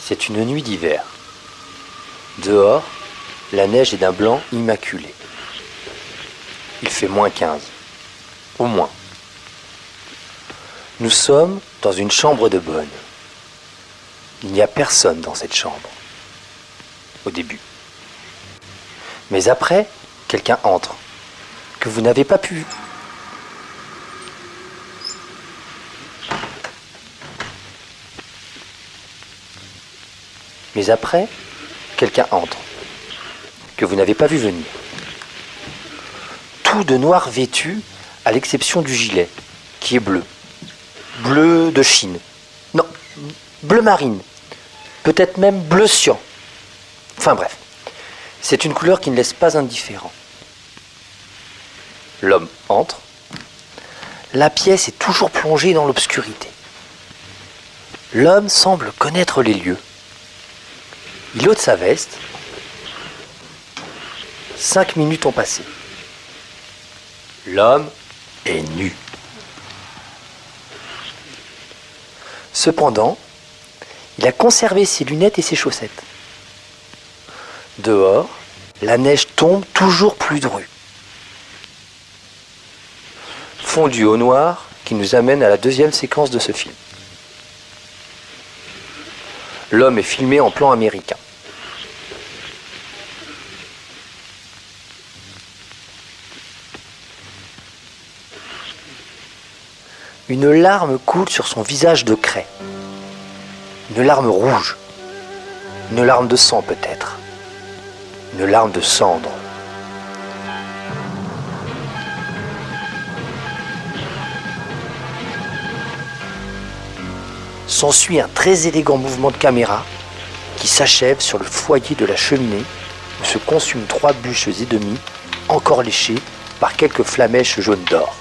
C'est une nuit d'hiver. Dehors, la neige est d'un blanc immaculé. Il fait -15, au moins. Nous sommes dans une chambre de bonne. Il n'y a personne dans cette chambre, au début. Mais après, quelqu'un entre, que vous n'avez pas pu. Mais après, quelqu'un entre, que vous n'avez pas vu venir. Tout de noir vêtu, à l'exception du gilet, qui est bleu. Bleu de Chine. Non, bleu marine. Peut-être même bleu cyan. Enfin bref, c'est une couleur qui ne laisse pas indifférent. L'homme entre. La pièce est toujours plongée dans l'obscurité. L'homme semble connaître les lieux. Il ôte sa veste. 5 minutes ont passé. L'homme est nu. Cependant, il a conservé ses lunettes et ses chaussettes. Dehors, la neige tombe toujours plus drue. Fondu au noir, qui nous amène à la deuxième séquence de ce film. L'homme est filmé en plan américain. Une larme coule sur son visage de craie. Une larme rouge. Une larme de sang peut-être. Une larme de cendre. S'ensuit un très élégant mouvement de caméra qui s'achève sur le foyer de la cheminée où se consument 3 bûches et demie encore léchées par quelques flamèches jaunes d'or.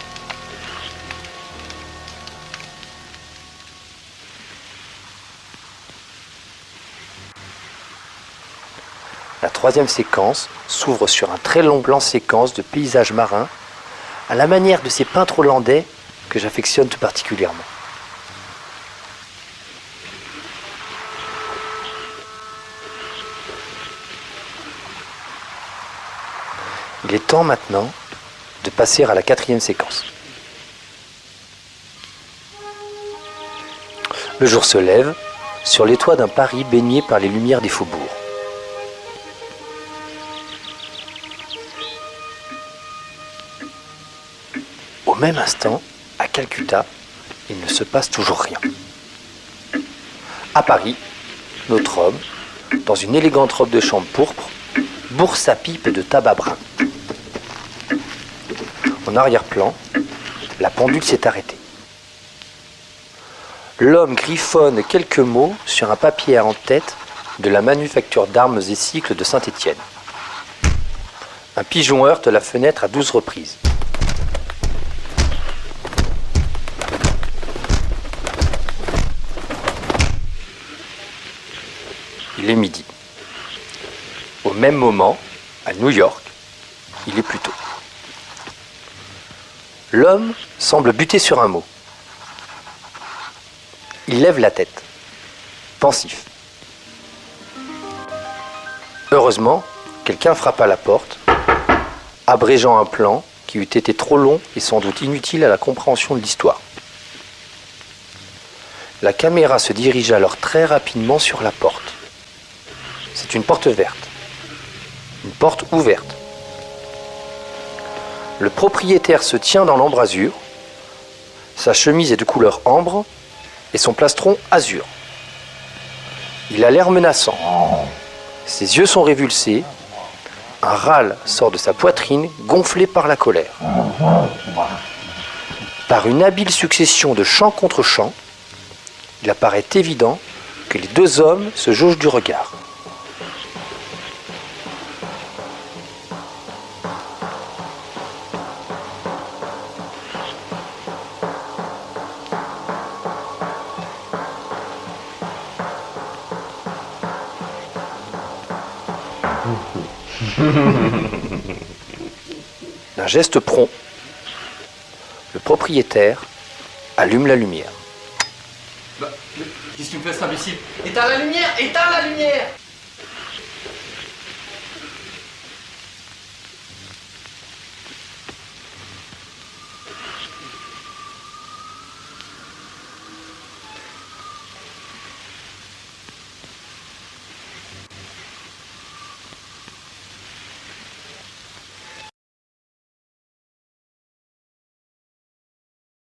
La troisième séquence s'ouvre sur un très long plan séquence de paysages marins à la manière de ces peintres hollandais que j'affectionne tout particulièrement. Il est temps maintenant de passer à la 4e séquence. Le jour se lève sur les toits d'un Paris baigné par les lumières des faubourgs. Au même instant, à Calcutta, il ne se passe toujours rien. À Paris, notre homme, dans une élégante robe de chambre pourpre, bourre sa pipe de tabac brun. En arrière-plan, la pendule s'est arrêtée. L'homme griffonne quelques mots sur un papier en tête de la manufacture d'armes et cycles de Saint-Étienne. Un pigeon heurte la fenêtre à 12 reprises. Il est midi. Au même moment, à New York, il est plus tôt. L'homme semble buter sur un mot. Il lève la tête, pensif. Heureusement, quelqu'un frappe à la porte, abrégeant un plan qui eût été trop long et sans doute inutile à la compréhension de l'histoire. La caméra se dirige alors très rapidement sur la porte. C'est une porte verte. Une porte ouverte. Le propriétaire se tient dans l'embrasure. Sa chemise est de couleur ambre et son plastron azur. Il a l'air menaçant. Ses yeux sont révulsés. Un râle sort de sa poitrine, gonflé par la colère. Par une habile succession de chant contre chant, il apparaît évident que les deux hommes se jaugent du regard. D'un geste prompt, le propriétaire allume la lumière. Qu'est-ce Qu'est-ce que tu me fais, cet imbécile? Éteins la lumière! Éteins la lumière!